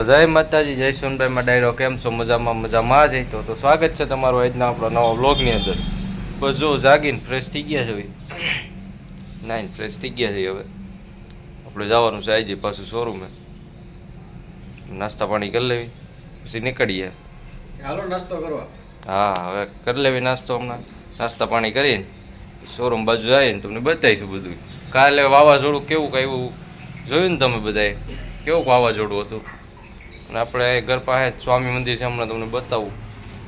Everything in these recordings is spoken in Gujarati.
જય માતાજી, જય સોનભાઈ માં ડાયરો. કેમ છો? મજામાં જ તો સ્વાગત છે તમારું આજના આપણા નવા વ્લોગની અંદર. બસ જો જાગીને ફ્રેશ થઈ ગયા છે, નાઈન ફ્રેશ થઈ ગયા છે. હવે આપણે જવાનું છે આજે પાછું શોરૂમે, નાસ્તા પાણી કરી લેવી પછી નીકળીએ. હાલો નાસ્તો કરવા. હા, હવે કરી લેવી નાસ્તો. હમણાં નાસ્તા પાણી કરીને શોરૂમ બાજુ જઈએ ને તમને બતાવીશું બધું. કાલે વાવાઝોડું કેવું આવ્યું જોયું ને તમે બધાએ, કેવું વાવાઝોડું હતું. અને આપણે ઘર પાસે સ્વામી મંદિર છે, હમણાં તમને બતાવું.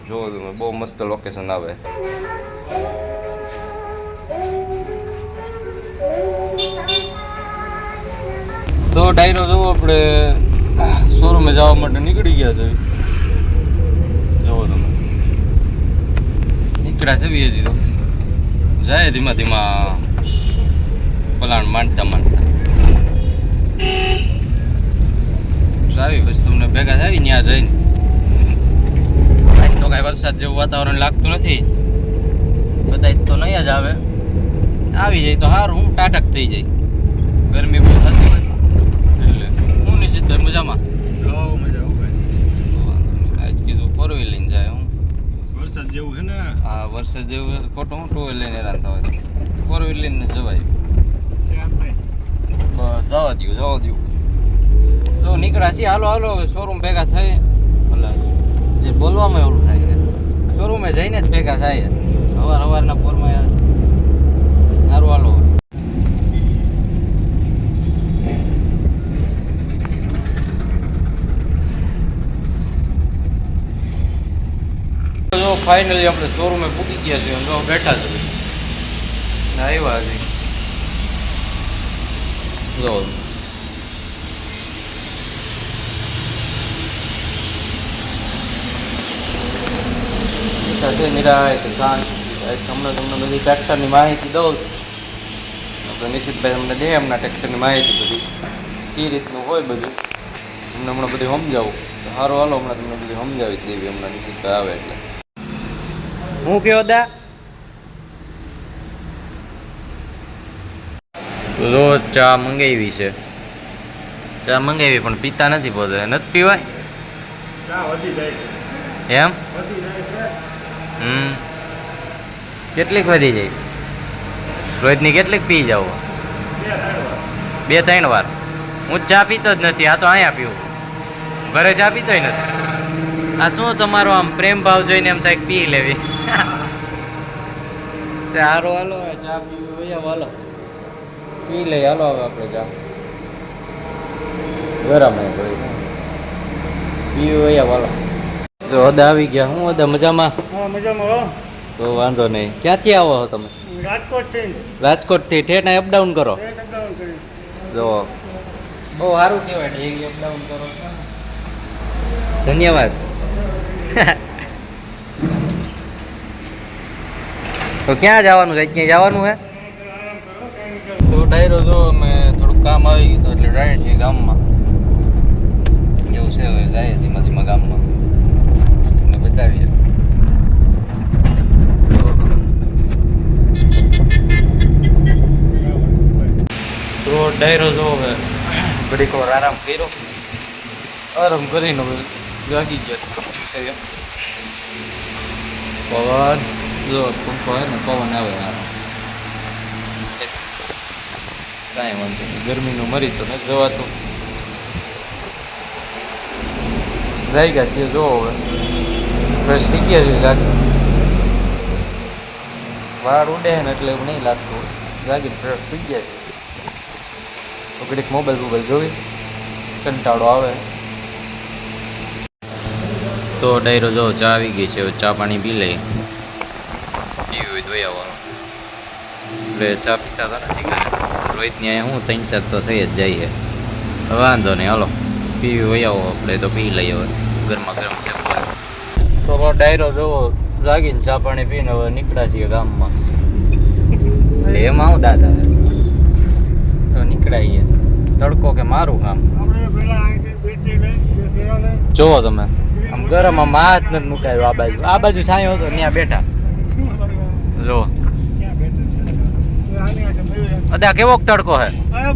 જોવો તમે, બહુ મસ્ત લોકેશન આવે. તો ડાયરો જોવો, આપણે શોરૂમે જવા માટે નીકળી ગયા છે. જોવો તમે, નીકળ્યા છે હજી તો જાય ધીમા ધીમા પલાણ માંડતા આવી. પછી તમને ભેગા થાય ત્યાં જઈને. આજ તો કાંઈ વરસાદ જેવું વાતાવરણ લાગતું નથી, કદાચ તો નહીં જ આવે. આવી જાય તો સારું, હું ટાટક થઈ જાય. ગરમી બહુ થતી હોય એટલે હું નિશ્ચિત ભાઈ મજામાં. આજ કીધું ફોર વ્હીલ લઈને જાય. હું વરસાદ જેવું છે ને. હા, વરસાદ જેવું ખોટું હું ટુ વ્હીલ લઈને હેરાન થવા. ફોર વ્હીલ લઈને જવાય. બસ જવા દઉં. તો નીકળ્યા છીએ. હાલો હવે શોરૂમ ભેગા થાય. ભલા જે બોલવામાં એવું થાય છે, શોરૂમે જઈને જ ભેગા થાય. સવારના પોરમાં યાર સારું. હાલો જો ફાઇનલી આપણે શોરૂમે પૂકી ગયા છીએ. જો બેઠા છે, આવ્યા હજી. જો નિરાય શાંત. હમણાં તમને બધી ટ્રેક્ટરની માહિતી દઉં. આપણે નિશ્ચિતભાઈ તમને દે હમણાં ટ્રેક્ટરની માહિતી બધી કઈ રીતનું હોય બધું તમને હમણાં બધી સમજાવું. સારું હાલો, હમણાં તમને બધી સમજાવી જ દેવી હમણાં નિશ્ચિતભાઈ આવે એટલે. હું કયો દા તો જો ચા મંગાવી છે. ચા મંગાવી પણ પીતા નથી પોતે. નથી પીવાય ચા વધી જાય છે. એમ? વધી જાય છે. કેટલીક વધી જાય છે? રોજની કેટલીક પી જાવ? 2-3 વાર. હું ચા પીતો જ નથી. આ તો અહીંયા પીવું, ઘરે ચા પીતો નથી. આ તો તમારો આમ પ્રેમ ભાવ જોઈને એમ થાય પી લેવી. સારું હાલો, ચા પીવી હોય હાલો પી લઈ. હાલો હવે આપણે ચા ગરમ નહીં થોડી પીવી હોય હાલો. તો હદા આવી ગયા. હું હદા મજામાં? હા, મજામાં. તો વાંધો નહીં. ક્યાંથી આવો છો તમે? રાજકોટથી ઠેઠ અપડાઉન કરો? જો બહુ સારું કહેવાય, ડેલી અપડાઉન કરો. ધન્યવાદ. તો ક્યાં જવાનું છે? ક્યાં જવાનું છે? તો ડાયરો જો અમે થોડુંક કામ આવી ગયું એટલે જાય છીએ ગામમાં. એવું છે, હવે જાય ધીમા ધીમા ગામમાં. તમને બતાવીએ. તો ડાયરો જો હવે ઘડીક વાર આરામ કર્યો. આરામ કરીને હવે જાગી ગયા. પવન જો પંખો હોય ને, પવન આવે આરામ. કાંઈ વાંધો નહીં, ગરમીનું મરી તો નથી જવાતું. જાગ્યા છીએ જો હવે ફ્રેશ થઈ ગયા છે. જાગી વાળ ઉડે ને એટલે એવું નહીં લાગતું. જાગીને ફ્રેશ થઈ ગયા છે. તો ઘડીક મોબાઈલ જોઈ કંટાળો આવે. તો ડાયરો જો ચા આવી ગઈ છે. ચા પાણી પી લઈ. પીવી હોય તો આવવાનું. એટલે ચા પીતા હતા નથી ઘરે. રોહિતની અહીંયા હું 3-4 તો થઈ જ જાય છે. વાંધો નહીં, હાલો પીવી હોય આવો આપણે તો પી લઈએ. હવે ગરમા ગરમ છે. તો ડાયરો જોવો જાગીને ચા પાણી પીને હવે નીકળ્યા છીએ ગામમાં. એટલે એમાં હું દાદા તો નીકળાઈએ. તડકો કે મારું કામ જોવો તમે. આમ ગરમ આમ હાથ નથી મુકાયો. આ બાજુ છાંયો હતો ત્યાં બેઠા. જો અદા કેવો તડકો હે?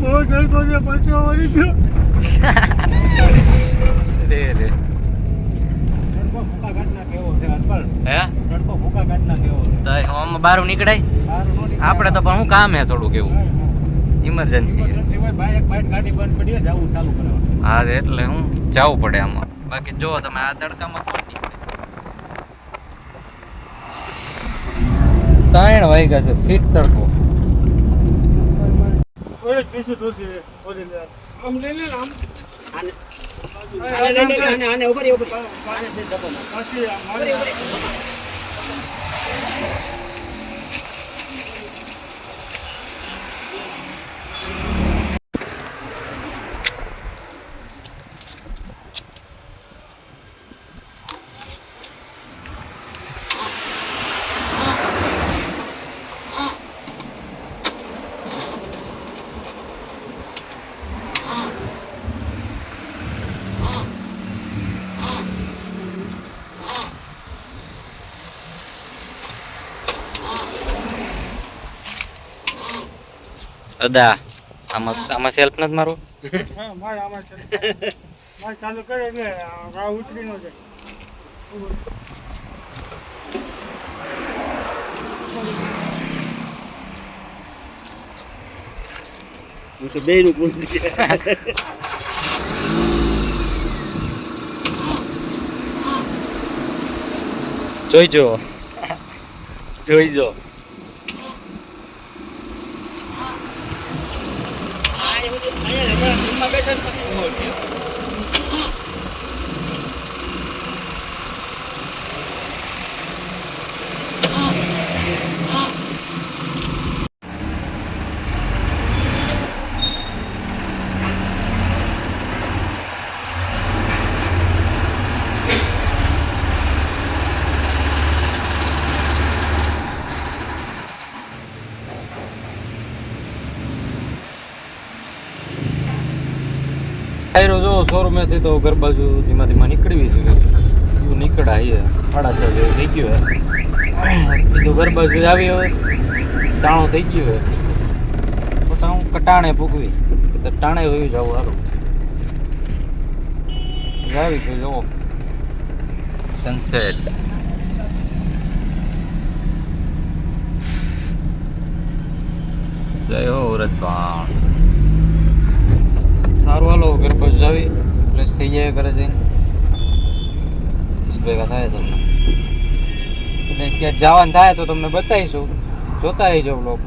બહુ તડકો છે. બહાર નીકળાય આપણે તો પણ હું કામ હે થોડુંક એવું ઇમરજન્સી હા એટલે હું જવું પડે આમાં બાકી જો તમે આ તડકામાં કોણ નીકળે 3 વાગ્યા છે ફીટ તડકો ઓય પીસું તો છે ઓલી લે આમ લઈ લે આમ આને ઉપર આને સે દબો પાછી મારી અદા આમાં સેલ્ફ નથી મારો હા માર આમાં છે માર ચાલુ કરે એટલે આ ઉતરી નો જાય હું તો બેનું પૂછતી જોઈજો ટાયરો જો શોરૂમેથી તો ઘર બાજુ ધીમા ધીમા નીકળવી છે એવું નીકળા અહીંયા 6:30 જેવું થઈ ગયું હે કીધું ઘર બાજુ આવી હવે ટાણું થઈ ગયું હે તો હું કટાણે ભૂગવી તો ટાણે હોઈ જાવ સારું આવી છે જુઓ સનસેટ જય હો વ્રતભાણ સારું હાલો ઘર બાજુ જાવી ફ્રેશ થઈ જાય ઘરે જઈને ભેગા થાય તમને ક્યાંક જવાનું થાય તો તમને બતાવીશું જોતા રહીજો બ્લોગ